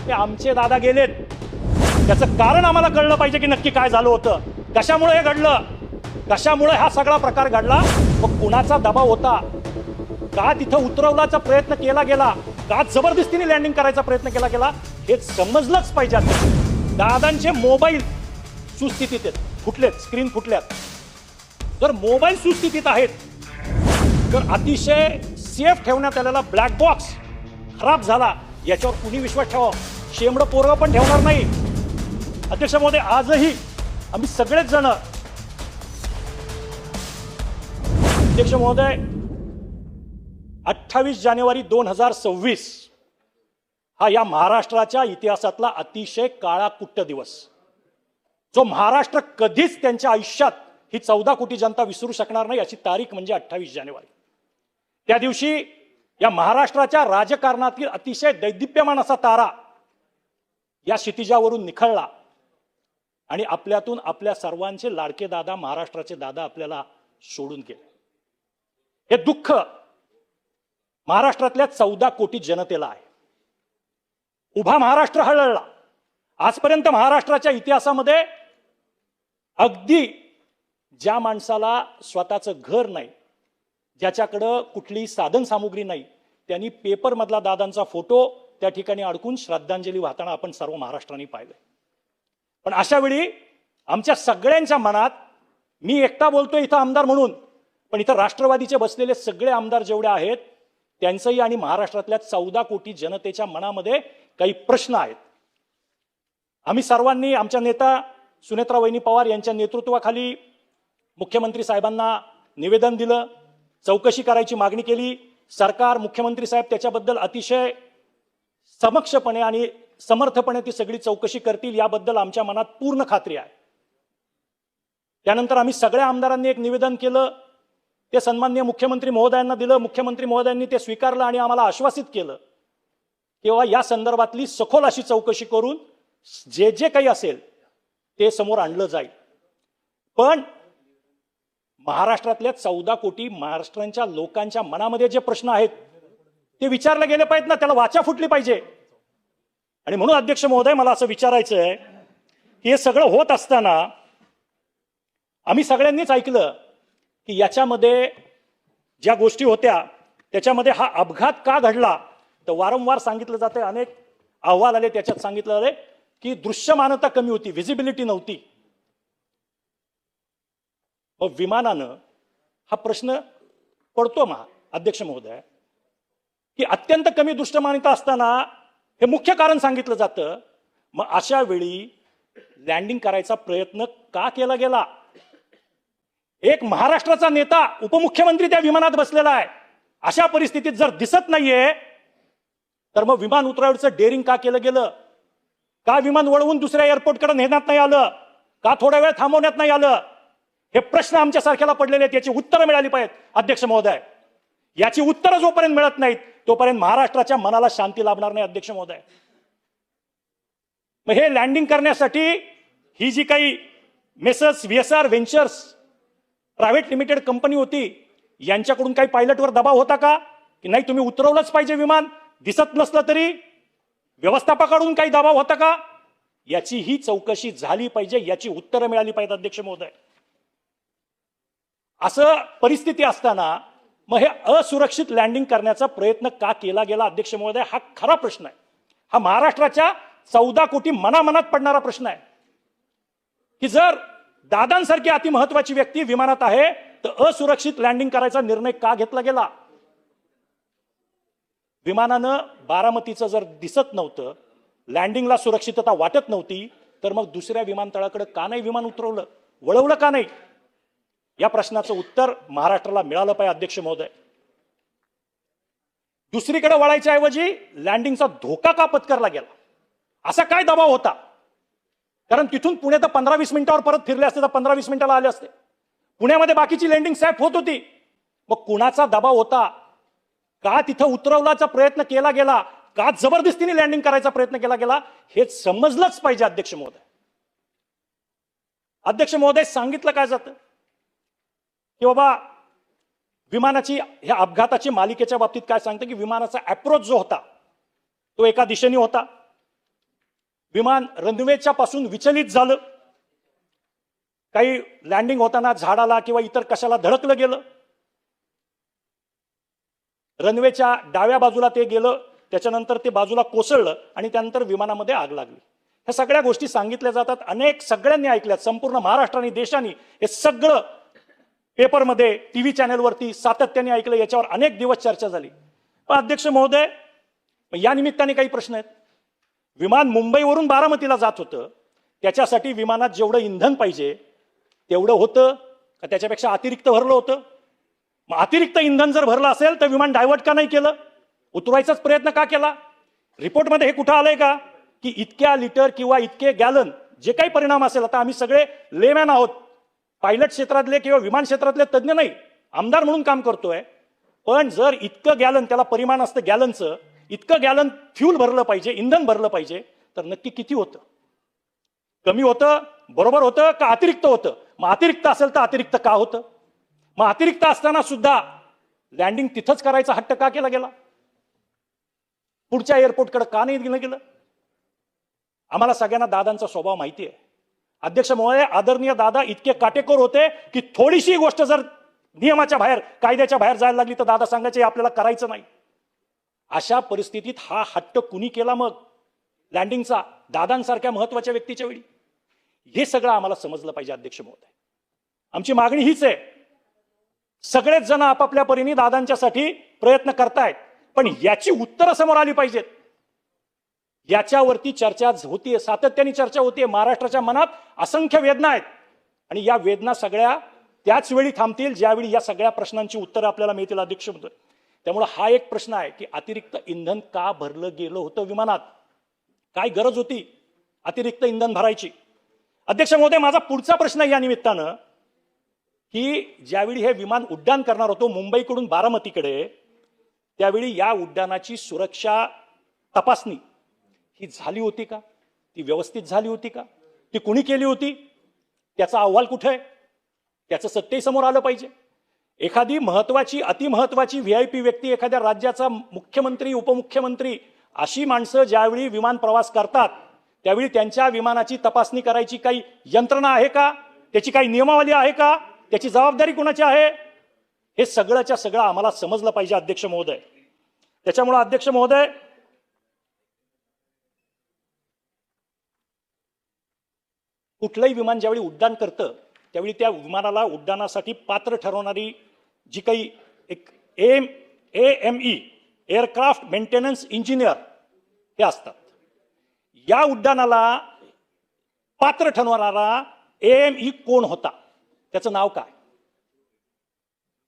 ते आमचे दादा गेलेत. त्याचं कारण आम्हाला कळलं पाहिजे की नक्की काय झालं होतं, कशामुळे हे घडलं, कशामुळे हा सगळा प्रकार घडला, मग कुणाचा दबाव होता, का तिथं उतरवण्याचा प्रयत्न केला गेला, का जबरदस्तीने लँडिंग करायचा प्रयत्न केला गेला, हे समजलंच पाहिजे. दादांचे मोबाईल सुस्थितीत आहेत, फुटलेत, स्क्रीन फुटल्यात. जर मोबाईल सुस्थितीत आहेत तर अतिशय सेफ ठेवण्यात आलेला ब्लॅक बॉक्स खराब झाला, याच्यावर कुणी विश्वास ठेवा, शेमडं पोरं पण ठेवणार नाही. अध्यक्ष महोदय, आजही आम्ही सगळेच जण, अध्यक्ष महोदय, 28 जानेवारी 2026 हा या महाराष्ट्राच्या इतिहासातला अतिशय काळाकुट्ट दिवस, जो महाराष्ट्र कधीच त्यांच्या आयुष्यात ही 14 कोटी जनता विसरू शकणार नाही अशी तारीख म्हणजे 28 जानेवारी. त्या दिवशी या महाराष्ट्राच्या राजकारणातील अतिशय दैदिप्यमान असा तारा या क्षितिजावरून निखळला आणि आपल्यातून आपल्या सर्वांचे लाडके दादा, महाराष्ट्राचे दादा आपल्याला सोडून गेले. हे दुःख महाराष्ट्रातल्या 14 कोटी जनतेला आहे. उभा महाराष्ट्र हळहळला. आजपर्यंत महाराष्ट्राच्या इतिहासामध्ये अगदी ज्या माणसाला स्वतःचं घर नाही, ज्याच्याकडं कुठली साधन सामुग्री नाही, त्यांनी पेपरमधला दादांचा फोटो त्या ठिकाणी अडकून श्रद्धांजली वाहताना आपण सर्व महाराष्ट्राने पाहिलं. पण अशा वेळी आमच्या सगळ्यांच्या मनात, मी एकटा बोलतोय इथं आमदार म्हणून, पण इथं राष्ट्रवादीचे बसलेले सगळे आमदार जेवढे आहेत त्यांचंही आणि महाराष्ट्रातल्या 14 कोटी जनतेच्या मनामध्ये काही प्रश्न आहेत. आम्ही सर्वांनी आमच्या नेता सुनेत्रा वहिनी पवार यांच्या नेतृत्वाखाली मुख्यमंत्री साहेबांना निवेदन दिलं, चौकशी करायची मागणी केली. सरकार, मुख्यमंत्री साहेब त्याच्याबद्दल अतिशय समक्षपणे आणि समर्थपणे ती सगळी चौकशी करतील याबद्दल आमच्या मनात पूर्ण खात्री आहे. त्यानंतर आम्ही सगळ्या आमदारांनी एक निवेदन केलं, ते सन्माननीय मुख्यमंत्री महोदयांना दिलं. मुख्यमंत्री महोदयांनी ते स्वीकारलं आणि आम्हाला आश्वासित केलं किंवा या संदर्भातली सखोल अशी चौकशी करून जे जे काही असेल ते समोर आणलं जाईल. पण महाराष्ट्रातल्या 14 कोटी महाराष्ट्रांच्या लोकांच्या मनामध्ये जे प्रश्न आहेत ते विचारले गेले पाहिजेत ना, त्याला वाचा फुटली पाहिजे. आणि म्हणून अध्यक्ष महोदय, मला असं विचारायचं आहे की हे सगळं होत असताना आम्ही सगळ्यांनीच ऐकलं की याच्यामध्ये ज्या गोष्टी होत्या त्याच्यामध्ये हा अपघात का घडला, तर वारंवार सांगितलं जातं, अनेक अहवाल आले, त्याच्यात सांगितलं आले की दृश्यमानता कमी होती, व्हिजिबिलिटी नव्हती. मग विमानानं हा प्रश्न पडतो अध्यक्ष महोदय की अत्यंत कमी दृश्यमानता असताना हे मुख्य कारण सांगितलं जातं. मग अशा वेळी लँडिंग करायचा प्रयत्न का केला गेला? एक महाराष्ट्राचा नेता, उपमुख्यमंत्री त्या विमानात बसलेला आहे. अशा परिस्थितीत जर दिसत नाहीये तर मग विमान उतरवायचं डेअरिंग का केलं गेलं? का विमान वळवून दुसऱ्या एअरपोर्टकडे नेण्यात नाही आलं? का थोडा वेळ थांबवण्यात नाही आलं? हे प्रश्न आमच्या सारख्याला पडलेले आहेत, याची उत्तरं मिळाली पाहिजेत अध्यक्ष महोदय. याची उत्तरं जोपर्यंत मिळत नाहीत तोपर्यंत महाराष्ट्राच्या मनाला शांती लाभणार नाही अध्यक्ष महोदय. मग हे लँडिंग करण्यासाठी ही जी काही messrs VSR ventures private limited company होती, यांच्याकडून काही पायलटवर दबाव होता का की नाही तुम्ही उतरवलंच पाहिजे विमान, दिसत नसलं तरी? व्यवस्थापकाकडून काही दबाव होता का? याची ही चौकशी झाली पाहिजे, याची उत्तरं मिळाली पाहिजेत अध्यक्ष महोदय. असं परिस्थिती असताना मग हे असुरक्षित लँडिंग करण्याचा प्रयत्न का केला गेला अध्यक्ष महोदय, हा खरा प्रश्न आहे. हा महाराष्ट्राच्या 14 कोटी मनामनात पडणारा प्रश्न आहे की जर दादांसारखी अतिमहत्वाची व्यक्ती विमानात आहे तर असुरक्षित लँडिंग करायचा निर्णय का घेतला गेला? विमानानं बारामतीचं जर दिसत नव्हतं, लँडिंगला सुरक्षितता वाटत नव्हती, तर मग दुसऱ्या विमानतळाकडे का नाही विमान उतरवलं, वळवलं का नाही? या प्रश्नाचं उत्तर महाराष्ट्राला मिळालं पाहिजे अध्यक्ष महोदय. दुसरीकडे वळायच्या ऐवजी लँडिंगचा धोका का पत्करला गेला? असा काय दबाव होता? कारण तिथून पुणे तर 15-20 मिनिटावर परत फिरले असते तर 15-20 मिनिटाला आले असते. पुण्यामध्ये बाकीची लँडिंग सॅफ होत होती. मग कुणाचा दबाव होता? का तिथं उतरवण्याचा प्रयत्न केला गेला? का जबरदस्तीने लँडिंग करायचा प्रयत्न केला गेला? हे समजलंच पाहिजे अध्यक्ष महोदय. अध्यक्ष महोदय, सांगितलं काय जातं की बाबा विमानाची ह्या अपघाताची मालिकेच्या बाबतीत काय सांगतं की विमानाचा अप्रोच जो होता तो एका दिशेने होता. विमान रनवेच्या पासून विचलित झालं, काही लँडिंग होताना झाडाला किंवा इतर कशाला धडकलं गेलं, रनवेच्या डाव्या बाजूला ते गेलं, त्याच्यानंतर ते बाजूला कोसळलं आणि त्यानंतर विमानामध्ये आग लागली. ह्या सगळ्या गोष्टी सांगितल्या जातात, अनेक सगळ्यांनी ऐकल्यात, संपूर्ण महाराष्ट्राने देशाने हे सगळं पेपरमध्ये टीव्ही चॅनलवरती सातत्याने ऐकलं, याच्यावर अनेक दिवस चर्चा झाली. पण अध्यक्ष महोदय, या निमित्ताने काही प्रश्न आहेत. विमान मुंबईवरून बारामतीला जात होतं, त्याच्यासाठी विमानात जेवढं इंधन पाहिजे तेवढं होतं का त्याच्यापेक्षा अतिरिक्त भरलं होतं? मग अतिरिक्त इंधन जर भरलं असेल तर विमान डायव्हर्ट का नाही केलं? उतरवायचाच प्रयत्न का केला? रिपोर्टमध्ये हे कुठं आलंय का की इतक्या लिटर किंवा इतके गॅलन जे काही परिणाम असेल, आता आम्ही सगळे लेमॅन आहोत, पायलट क्षेत्रातले किंवा विमान क्षेत्रातले तज्ज्ञ नाही, आमदार म्हणून काम करतोय, पण जर इतकं गॅलन, त्याला परिमाण असतं गॅलनचं, इतकं गॅलन फ्यूल भरलं पाहिजे, इंधन भरलं पाहिजे, तर नक्की किती होतं? कमी होतं, बरोबर होतं का अतिरिक्त होतं? मग अतिरिक्त असेल तर अतिरिक्त का होतं? मग अतिरिक्त असताना सुद्धा लँडिंग तिथंच करायचा हट्ट का केला गेला? पुढच्या एअरपोर्टकडे का नाही गेलं? आम्हाला सगळ्यांना दादांचा स्वभाव माहिती आहे. अध्यक्ष महोदय, आदरणीय दादा इतके काटेकोर होते की थोडीशी गोष्ट जर नियमाच्या बाहेर, कायद्याच्या बाहेर जायला लागली तर दादा सांगायचे आपल्याला करायचं नाही. अशा परिस्थितीत हा हट्ट कुणी केला मग लँडिंगचा, दादांसारख्या महत्वाच्या व्यक्तीच्या वेळी? हे सगळं आम्हाला समजलं पाहिजे अध्यक्ष महोदय. आमची मागणी हीच आहे, सगळेच जण आपापल्या परीने दादांच्यासाठी प्रयत्न करतायत, पण याची उत्तरं समोर आली पाहिजेत. याच्यावरती चर्चा होतीये, सातत्याने चर्चा होतीये. महाराष्ट्राच्या मनात असंख्य वेदना आहेत आणि या वेदना सगळ्या त्याच वेळी थांबतील ज्यावेळी या सगळ्या प्रश्नांची उत्तरं आपल्याला मिळतील अध्यक्ष महोदय. त्यामुळे हा एक प्रश्न आहे की अतिरिक्त इंधन का भरलं गेलं होतं विमानात? काय गरज होती अतिरिक्त इंधन भरायची? अध्यक्ष महोदय, माझा पुढचा प्रश्न आहे या निमित्तानं की ज्यावेळी हे विमान उड्डाण करणार होतो मुंबईकडून बारामतीकडे, त्यावेळी या उड्डाणाची सुरक्षा तपासणी ही झाली होती का? ती व्यवस्थित झाली होती का? ती कुणी केली होती? त्याचा अहवाल कुठे आहे? त्याचं सत्यही समोर आलं पाहिजे. एखादी महत्वाची, अतिमहत्वाची व्हीआयपी व्यक्ती, एखाद्या राज्याचा मुख्यमंत्री, उपमुख्यमंत्री, अशी माणसं ज्यावेळी विमान प्रवास करतात त्यावेळी त्यांच्या विमानाची तपासणी करायची काही यंत्रणा आहे का? त्याची काही नियमावली आहे का? त्याची जबाबदारी कोणाची आहे? हे सगळंच्या सगळं आम्हाला समजलं पाहिजे अध्यक्ष महोदय. त्याच्यामुळे अध्यक्ष महोदय, कुठलंही विमान ज्यावेळी उड्डाण करतं त्यावेळी त्या विमानाला उड्डाणासाठी पात्र ठरवणारी जी काही एक AME एअरक्राफ्ट मेंटेनन्स इंजिनियर हे असतात, या उड्डाणाला पात्र ठरवणारा AME कोण होता? त्याचं नाव काय?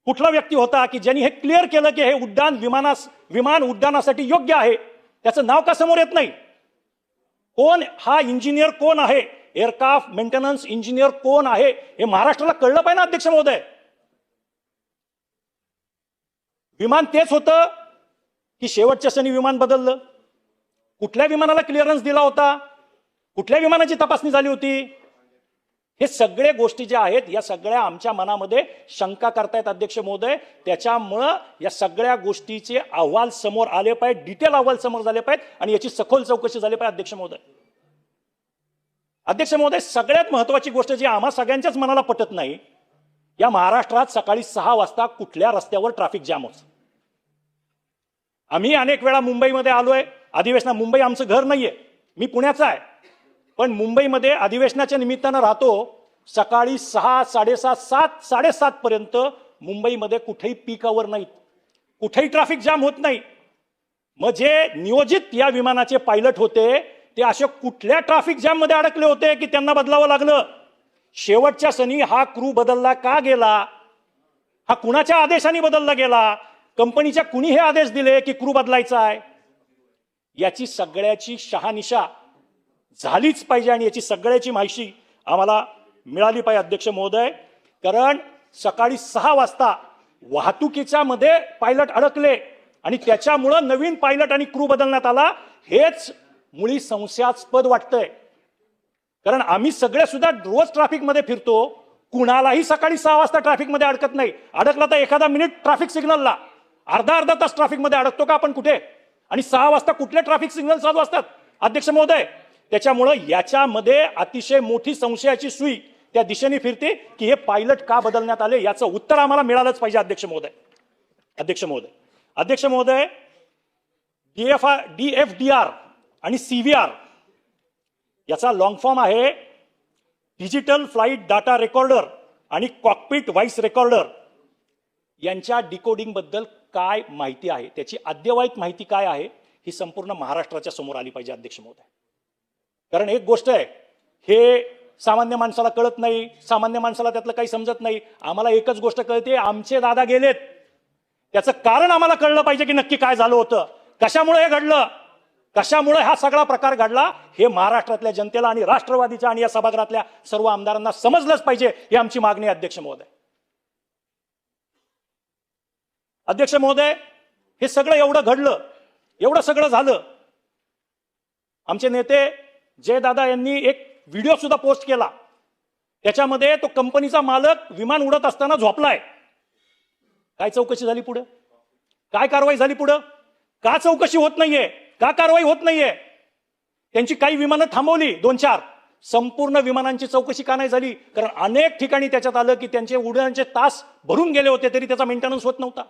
कुठला व्यक्ती होता की ज्यांनी हे क्लिअर केलं की हे उड्डाण विमान उड्डाणासाठी योग्य आहे? त्याचं नाव का समोर येत नाही? कोण हा इंजिनियर, कोण आहे एअरक्राफ्ट मेंटेनन्स इंजिनियर, कोण आहे हे महाराष्ट्राला कळलं पाहिजे ना अध्यक्ष महोदय. विमान तेच होतं की शेवटच्या क्षणी विमान बदललं? कुठल्या विमानाला क्लिअरन्स दिला होता? कुठल्या विमानाची तपासणी झाली होती? हे सगळे गोष्टी ज्या आहेत या सगळ्या आमच्या मनामध्ये शंका करतायत अध्यक्ष महोदय. त्याच्यामुळं या सगळ्या गोष्टीचे अहवाल समोर आले पाहिजे, डिटेल अहवाल समोर झाले पाहिजेत आणि याची सखोल चौकशी झाली पाहिजे अध्यक्ष महोदय. अध्यक्ष महोदय, सगळ्यात महत्वाची गोष्ट जी आम्हा सगळ्यांच्याच मनाला पटत नाही, या महाराष्ट्रात सकाळी 6 वाजता कुठल्या रस्त्यावर ट्रॅफिक जॅम होतं? आम्ही अनेक वेळा मुंबईमध्ये आलोय अधिवेशना, मुंबई आमचं घर नाहीये, मी पुण्याचा आहे, पण मुंबईमध्ये अधिवेशनाच्या निमित्तानं राहतो. सकाळी 6, 6:30, 7, 7:30 पर्यंत मुंबईमध्ये कुठेही पीक आवर नाहीत, कुठेही ट्रॅफिक जॅम होत नाही. मग जे नियोजित या विमानाचे पायलट होते ते असे कुठल्या ट्रॅफिक जॅम मध्ये अडकले होते की त्यांना बदलावं लागलं? शेवटच्या क्षणी हा क्रू बदलला का गेला? हा कुणाच्या आदेशाने बदलला गेला? कंपनीच्या कुणी हे आदेश दिले की क्रू बदलायचा आहे? याची सगळ्याची शहानिशा झालीच पाहिजे आणि याची सगळ्याची माहिती आम्हाला मिळाली पाहिजे अध्यक्ष महोदय. कारण सकाळी 6 वाजता वाहतुकीच्या मध्ये पायलट अडकले आणि त्याच्यामुळं नवीन पायलट आणि क्रू बदलण्यात आला, हेच मुळी संशयास्पद वाटतंय. कारण आम्ही सगळे सुद्धा रोज ट्रॅफिक मध्ये फिरतो, कुणालाही सकाळी 6 वाजता ट्रॅफिक मध्ये अडकत नाही. अडकला तर एखादा मिनिट ट्रॅफिक सिग्नलला, अर्धा तास ट्रॅफिक मध्ये अडकतो का आपण कुठे? आणि 6 वाजता कुठले ट्रॅफिक सिग्नल चालू असतात अध्यक्ष महोदय? त्याच्यामुळं याच्यामध्ये अतिशय मोठी संशयाची सुई त्या दिशेने फिरते की हे पायलट का बदलण्यात आले, याचं उत्तर आम्हाला मिळालंच पाहिजे. अध्यक्ष महोदय, अध्यक्ष महोदय, अध्यक्ष महोदय, DFDR आणि CVR याचा लॉंग फॉर्म आहे डिजिटल फ्लाइट डाटा रेकॉर्डर आणि कॉकपिट व्हॉइस रेकॉर्डर. यांच्या डिकोडिंग बद्दल काय माहिती आहे, त्याची अद्ययावत माहिती काय आहे, ही संपूर्ण महाराष्ट्राच्या समोर आली पाहिजे. अध्यक्ष महोदय, कारण एक गोष्ट आहे, हे सामान्य माणसाला कळत नाही, सामान्य माणसाला त्यातलं काही समजत नाही. आम्हाला एकच गोष्ट कळते, आमचे दादा गेलेत, त्याचं कारण आम्हाला कळलं पाहिजे की नक्की काय झालं होतं, कशामुळे हे घडलं, कशामुळे हा सगळा प्रकार घडला, हे महाराष्ट्रातल्या जनतेला आणि राष्ट्रवादीच्या आणि या सभागृहातल्या सर्व आमदारांना समजलंच पाहिजे. ही आमची मागणी आहे. अध्यक्ष महोदय, अध्यक्ष महोदय, हे सगळं एवढं घडलं, एवढं सगळं झालं. आमचे नेते जयदादा यांनी एक व्हिडिओ सुद्धा पोस्ट केला, त्याच्यामध्ये तो कंपनीचा मालक विमान उडत असताना झोपलाय. काय चौकशी झाली पुढे, काय कारवाई झाली पुढे, का चौकशी होत नाहीये, का कारवाई होत नाहीये? त्यांची काही विमानं थांबवली, 2-4, संपूर्ण विमानांची चौकशी का नाही झाली? कारण अनेक ठिकाणी त्याच्यात आलं की त्यांचे उड्डाणाचे तास भरून गेले होते तरी त्याचा मेंटेनन्स होत नव्हता.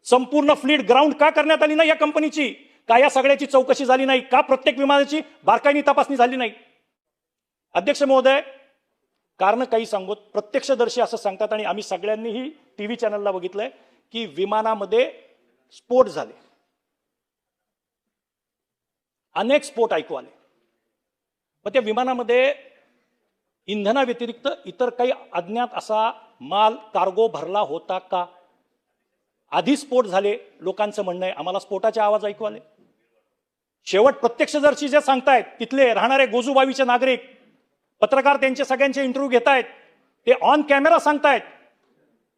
संपूर्ण फ्लीट ग्राउंड का करण्यात आली नाही या कंपनीची? का या सगळ्याची चौकशी झाली नाही? का प्रत्येक विमानाची बारकाईने तपासणी झाली नाही? अध्यक्ष महोदय, कारण काही सांगूत, प्रत्यक्षदर्शी असं सांगतात आणि आम्ही सगळ्यांनीही टीव्ही चॅनलला बघितलंय की विमानामध्ये स्फोट झाले, अनेक स्फोट ऐकू आले. मग त्या विमानामध्ये इंधनाव्यतिरिक्त इतर काही अज्ञात असा माल कार्गो भरला होता का? आधी स्फोट झाले, लोकांचं म्हणणं आहे, आम्हाला स्फोटाचे आवाज ऐकू आले. शेवट प्रत्यक्षदर्शी जे सांगतायत, तिथले राहणारे गोजूबावीचे नागरिक, पत्रकार त्यांचे सगळ्यांचे इंटरव्ह्यू घेतायत, ते ऑन कॅमेरा सांगतायत.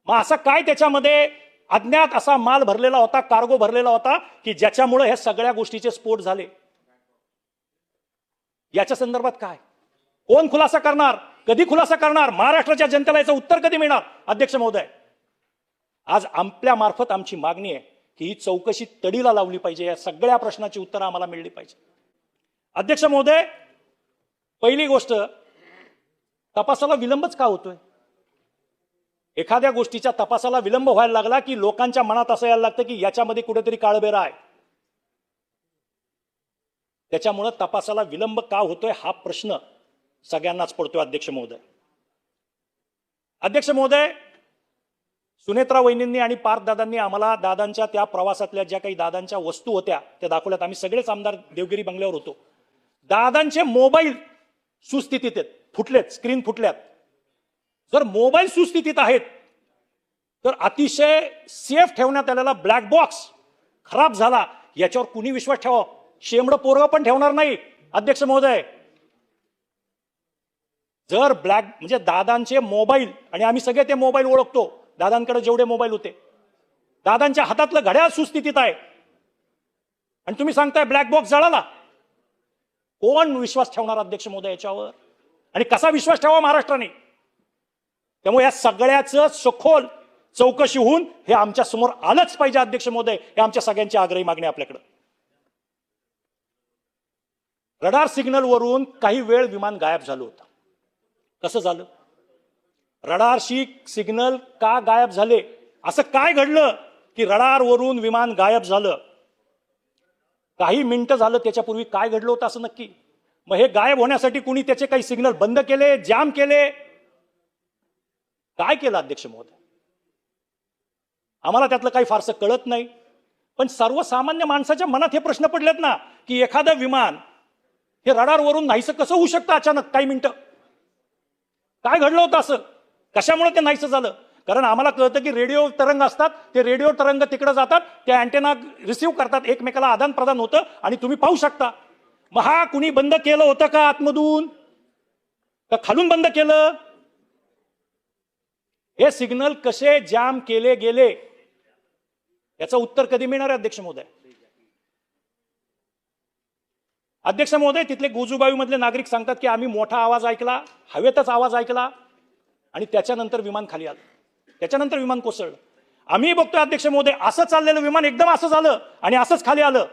मग असं काय त्याच्यामध्ये अज्ञात असा माल भरलेला होता, कार्गो भरलेला होता की ज्याच्यामुळे हे सगळ्या गोष्टीचे स्फोट झाले? याच्या संदर्भात काय, कोण खुलासा करणार, कधी खुलासा करणार? महाराष्ट्राच्या जनतेला याचं उत्तर कधी मिळणार? अध्यक्ष महोदय, आज आपल्या मार्फत आमची मागणी आहे की ही चौकशी तडीला लावली पाहिजे, या सगळ्या प्रश्नाची उत्तरं आम्हाला मिळली पाहिजे. अध्यक्ष महोदय, पहिली गोष्ट, तपासाला विलंबच का होतोय? एखाद्या गोष्टीच्या तपासाला विलंब व्हायला लागला की लोकांच्या मनात असं यायला लागतं की याच्यामध्ये कुठेतरी काळबेरा आहे. त्याच्यामुळे तपासाला विलंब का होतोय हा प्रश्न सगळ्यांनाच पडतोय. अध्यक्ष महोदय, अध्यक्ष महोदय, सुनेत्रा वहिनींनी आणि पार्थदादांनी आम्हाला दादांच्या त्या प्रवासातल्या ज्या काही दादांच्या वस्तू होत्या त्या दाखवल्यात. आम्ही सगळेच आमदार देवगिरी बंगल्यावर होतो. दादांचे मोबाईल सुस्थितीत आहेत, फुटलेत, स्क्रीन फुटल्यात. जर मोबाईल सुस्थितीत आहेत तर अतिशय सेफ ठेवण्यात आलेला ब्लॅक बॉक्स खराब झाला, याच्यावर कुणी विश्वास ठेवा? शेमडं पोरगं पण ठेवणार नाही. अध्यक्ष महोदय, जर ब्लॅक म्हणजे दादांचे मोबाईल, आणि आम्ही सगळे ते मोबाईल ओळखतो, दादांकडे जेवढे मोबाईल होते, दादांच्या हातातलं घड्याळ सुस्थितीत आहे आणि तुम्ही सांगताय ब्लॅक बॉक्स जळाला, कोण विश्वास ठेवणार अध्यक्ष महोदय याच्यावर? आणि कसा विश्वास ठेवा महाराष्ट्राने? त्यामुळे या सगळ्याचं सखोल चौकशी होऊन हे आमच्या समोर आलंच पाहिजे. अध्यक्ष महोदय, हे आमच्या सगळ्यांची आग्रही मागणी आपल्याकडे. रडार सिग्नल वरून काही वेळ विमान गायब झालं होतं. कसं झालं? रडार सिग्नल का गायब झाले? असं काय घडलं की रडार वरून विमान गायब झालं? काही मिनिटं झालं त्याच्यापूर्वी काय घडलं होतं असं नक्की? मग हे गायब होण्यासाठी कुणी त्याचे काही सिग्नल बंद केले, जाम केले, काय केलं? अध्यक्ष महोदय, आम्हाला त्यातलं काही फारसं कळत नाही. पण सर्वसामान्य माणसाच्या मनात हे प्रश्न पडलेत ना की एखादं विमान हे रडारवरून नाहीसं कसं होऊ शकतं अचानक काही मिनिटं? काय घडलं होतं असं? कशामुळे ते नाहीसं झालं? कारण आम्हाला कळतं की रेडिओ तरंग असतात, ते रेडिओ तरंग तिकडे जातात, ते अँटेना रिसिव्ह करतात, एकमेकाला आदान प्रदान होतं आणि तुम्ही पाहू शकता. मग हा कुणी बंद केलं होतं का आतमधून, का खालून बंद केलं? हे सिग्नल कसे जाम केले गेले याचं उत्तर कधी मिळणार आहे अध्यक्ष महोदय? अध्यक्ष महोदय, तिथले गोजूबावी मधले नागरिक सांगतात की आम्ही मोठा आवाज ऐकला, हवेतच आवाज ऐकला आणि त्याच्यानंतर विमान खाली आलं, त्याच्यानंतर विमान कोसळलं. आम्ही बघतोय अध्यक्ष महोदय, असं चाललेलं विमान एकदम असं झालं आणि असंच खाली आलं.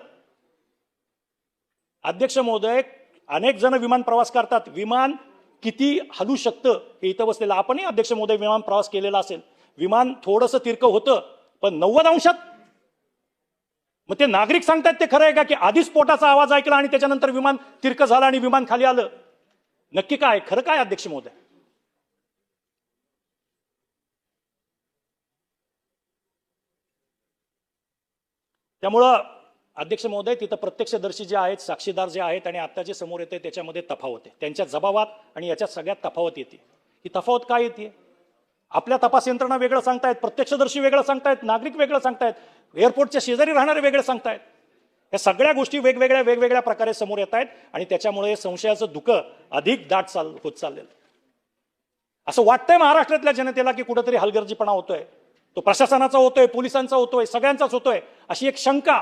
अध्यक्ष महोदय, अनेक जण विमान प्रवास करतात. विमान किती हलू शकतं हे इथं बसलेलं, आपणही अध्यक्ष महोदय विमान प्रवास केलेला असेल. विमान थोडंसं तिरकं होतं, पण 90 अंशात. मग ते नागरिक सांगतात ते खरं आहे का, की आधी स्फोटाचा आवाज ऐकला आणि त्याच्यानंतर विमान तिरकं झालं आणि विमान खाली आलं? नक्की काय खरं काय अध्यक्ष महोदय? त्यामुळं अध्यक्ष महोदय, तिथं प्रत्यक्षदर्शी जे आहेत, साक्षीदार जे आहेत आणि आता जे समोर येते त्याच्यामध्ये तफावत आहे. त्यांच्या जबाबात आणि याच्यात सगळ्यात तफावत येते. ही तफावत काय येते? आपल्या तपास यंत्रणा वेगळं सांगतायत, प्रत्यक्षदर्शी वेगळं सांगतायत, नागरिक वेगळं सांगतायत, एअरपोर्टच्या शेजारी राहणारे वेगळे सांगतायत. या सगळ्या गोष्टी वेगवेगळ्या प्रकारे समोर येत आहेत आणि त्याच्यामुळे संशयाचं धुकं अधिक दाट होत चाललेलं. असं वाटतंय महाराष्ट्रातल्या जनतेला की कुठंतरी हलगर्जीपणा होतोय. तो प्रशासनाचा होतोय, पोलिसांचा होतोय, सगळ्यांचाच होतोय, अशी एक शंका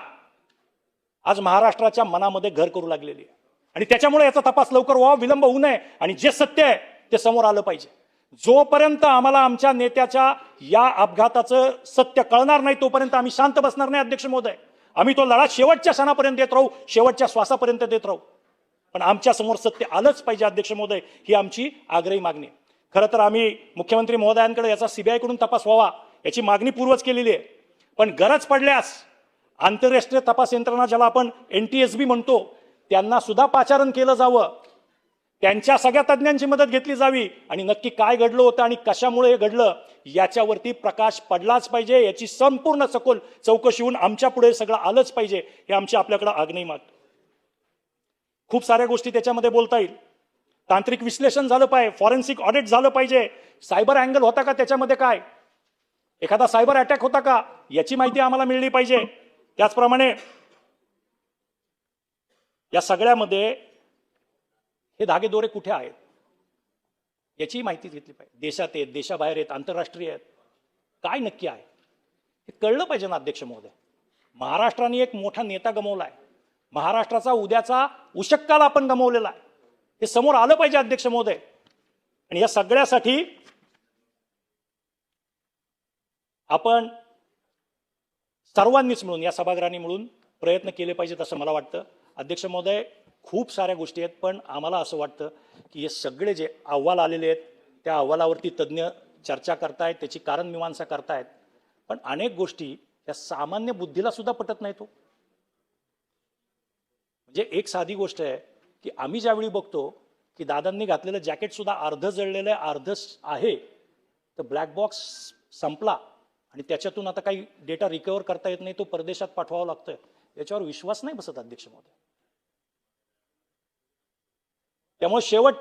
आज महाराष्ट्राच्या मनामध्ये घर करू लागलेली आहे. आणि त्याच्यामुळे याचा तपास लवकर व्हावा, विलंब होऊ नये आणि जे सत्य आहे ते समोर आलं पाहिजे. जोपर्यंत आम्हाला आमच्या नेत्याच्या या अपघाताचं सत्य कळणार नाही तोपर्यंत आम्ही शांत बसणार नाही अध्यक्ष महोदय. आम्ही तो लढा शेवटच्या क्षणापर्यंत देत राहू, शेवटच्या श्वासापर्यंत देत राहू, पण आमच्या समोर सत्य आलंच पाहिजे अध्यक्ष महोदय, ही आमची आग्रही मागणी आहे. खरं तर आम्ही मुख्यमंत्री महोदयांकडे याचा सीबीआय कडून तपास व्हावा याची मागणी पूर्वच केलेली आहे. पण गरज पडल्यास आंतरराष्ट्रीय तपास यंत्रणा, ज्याला आपण NTSB म्हणतो, त्यांना सुद्धा पाचारण केलं जावं, त्यांच्या सगळ्या तज्ज्ञांची मदत घेतली जावी आणि नक्की काय घडलं होतं आणि कशामुळे हे घडलं याच्यावरती प्रकाश पडलाच पाहिजे. याची संपूर्ण सखोल चौकशी होऊन आमच्या पुढे सगळं आलंच पाहिजे, हे आमची आपल्याकडे आग्रही मागतो. खूप साऱ्या गोष्टी त्याच्यामध्ये बोलता येईल. तांत्रिक विश्लेषण झालं पाहिजे, फॉरेन्सिक ऑडिट झालं पाहिजे, सायबर अँगल होता का त्याच्यामध्ये, काय एखादा सायबर अटॅक होता का याची माहिती आम्हाला मिळली पाहिजे. त्याचप्रमाणे या सगळ्यामध्ये हे धागेदोरे कुठे आहेत याची माहिती घेतली पाहिजे. देशात आहेत, देशाबाहेर आहेत, आंतरराष्ट्रीय आहेत, काय नक्की आहे हे कळलं पाहिजे ना अध्यक्ष महोदय. महाराष्ट्राने एक मोठा नेता गमावलाय, महाराष्ट्राचा उद्याचा उशक्काल आपण गमावलेला आहे, हे समोर आलं पाहिजे अध्यक्ष महोदय. आणि या सगळ्यासाठी आपण सर्वांनीच मिळून, या सभागृहांनी मिळून प्रयत्न केले पाहिजेत असं मला वाटतं. अध्यक्ष महोदय, खूप साऱ्या गोष्टी आहेत, पण आम्हाला असं वाटतं की हे सगळे जे अहवाल आलेले आहेत त्या अहवालावरती तज्ज्ञ चर्चा करतायत, त्याची कारण मीमांसा करतायत, पण अनेक गोष्टी या सामान्य बुद्धीला सुद्धा पटत नाहीत. म्हणजे एक साधी गोष्ट आहे की आम्ही ज्यावेळी बघतो की दादांनी घातलेलं जॅकेट सुद्धा अर्ध जळलेलं आहे, अर्ध आहे, तर ब्लॅक बॉक्स संपला आणि त्याच्यातून आता काही डेटा रिकव्हर करता येत नाही, तो परदेशात पाठवावा लागतोय, याच्यावर विश्वास नाही बसत अध्यक्ष महोदय. त्यामुळे शेवट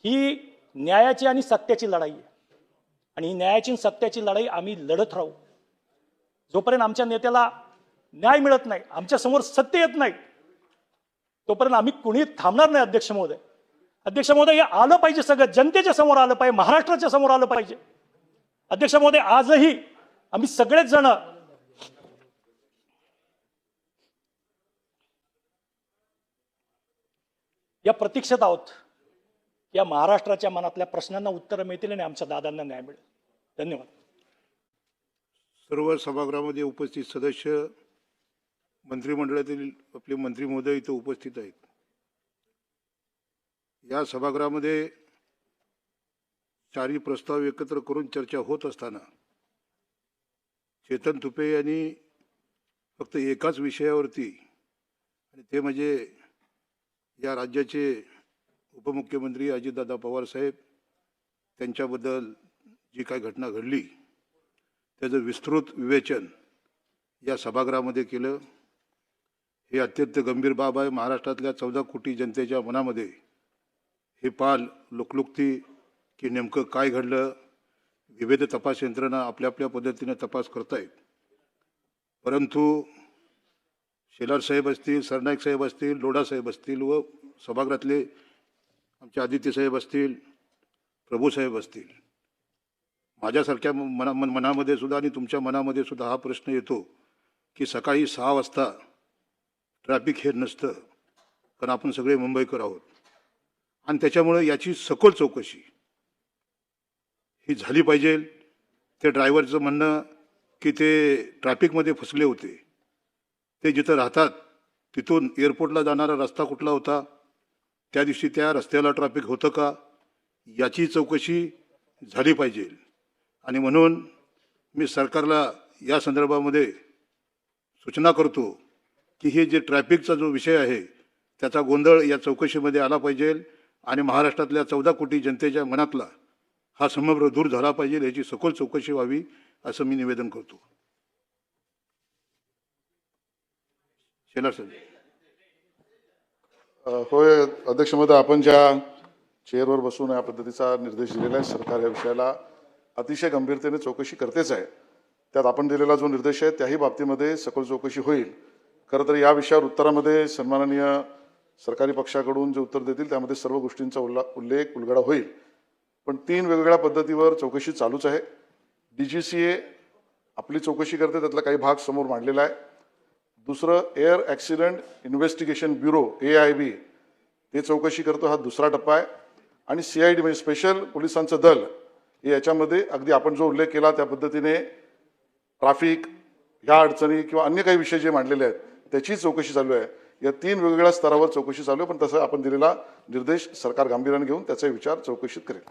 ही न्यायाची आणि सत्याची लढाई आहे आणि ही न्यायाची आणि सत्याची लढाई आम्ही लढत राहू. जोपर्यंत आमच्या नेत्याला न्याय मिळत नाही, आमच्या समोर सत्य येत नाही, तोपर्यंत आम्ही कुणी थांबणार नाही अध्यक्ष महोदय. अध्यक्ष महोदय, हे आलं पाहिजे, सगळं जनतेच्या समोर आलं पाहिजे, महाराष्ट्राच्या समोर आलं पाहिजे. अध्यक्ष महोदय, आजही आम्ही सगळेच जण या प्रतीक्षेत आहोत, या महाराष्ट्राच्या मनातल्या प्रश्नांना उत्तर मिळतील आणि आमच्या दादांना न्याय मिळेल. धन्यवाद. सर्व सभागृहामध्ये उपस्थित सदस्य, मंत्रिमंडळातील आपले मंत्री महोदय इथं उपस्थित आहेत. या सभागृहामध्ये चारही प्रस्ताव एकत्र करून चर्चा होत असताना चेतन तुपे यांनी फक्त एकाच विषयावरती, आणि ते म्हणजे या राज्याचे उपमुख्यमंत्री अजितदादा पवार साहेब त्यांच्याबद्दल जी काही घटना घडली त्याचं विस्तृत विवेचन या सभागृहामध्ये केलं. हे अत्यंत गंभीर बाब आहे. महाराष्ट्रातल्या 14 कोटी जनतेच्या मनामध्ये हे पाल लुकलुकती की नेमकं काय घडलं. विविध तपास यंत्रणा आपल्या आपल्या पद्धतीने तपास करतायत, परंतु शेलार साहेब असतील, सरनाईक साहेब असतील, लोढा साहेब असतील व सभागृहातले आमचे आदित्य साहेब असतील, प्रभू साहेब असतील, माझ्यासारख्या मनामध्ये सुद्धा आणि तुमच्या मनामध्ये सुद्धा हा प्रश्न येतो की सकाळी 6 वाजता ट्रॅफिक हे नसतं, कारण आपण सगळे मुंबईकर आहोत आणि त्याच्यामुळे याची सखोल चौकशी ही झाली पाहिजे. ते ड्रायव्हरचं म्हणणं की ते ट्रॅफिकमध्ये फसले होते, ते जिथं राहतात तिथून एअरपोर्टला जाणारा रस्ता कुठला होता त्या दिवशी त्या रस्त्याला ट्रॅफिक होतं का याची चौकशी झाली पाहिजे. आणि म्हणून मी सरकारला या संदर्भामध्ये सूचना करतो की हे जे ट्रॅफिकचा जो विषय आहे त्याचा गोंधळ या चौकशीमध्ये आला पाहिजे आणि महाराष्ट्रातल्या 14 कोटी जनतेच्या मनातला हा संभ्रम दूर झाला पाहिजे, याची सखोल चौकशी व्हावी असं मी निवेदन करतो. शेलार साहेब. होय अध्यक्ष महोदय, आपण ज्या चेअरवर बसून या पद्धतीचा निर्देश दिलेला आहे, सरकार या विषयाला अतिशय गंभीरतेने चौकशी करतेच आहे. त्यात आपण दिलेला जो निर्देश आहे त्याही बाबतीमध्ये सखोल चौकशी होईल. खरं तर या विषयावर उत्तरामध्ये सन्माननीय सरकारी पक्षाकडून जे उत्तर देतील त्यामध्ये सर्व गोष्टींचा उल्लेख उलगडा होईल. पण 3 वेगवेगळ्या पद्धतीवर चौकशी चालूच आहे. DGCA आपली चौकशी करते, त्यातला काही भाग समोर मांडलेला आहे. दुसरं air accident investigation bureau AIB ते चौकशी करतो, हा दुसरा टप्पा आहे. आणि CID म्हणजे स्पेशल पोलिसांचं दल हे याच्यामध्ये अगदी आपण जो उल्लेख केला त्या पद्धतीने ट्रॅफिक ह्या अडचणी किंवा अन्य काही विषय जे मांडलेले आहेत त्याची चौकशी चालू आहे. या 3 वेगवेगळ्या स्तरावर चौकशी चालू आहे, पण तसं आपण दिलेला निर्देश सरकार गांभीर्याने घेऊन त्याचा विचार चौकशीत करेल.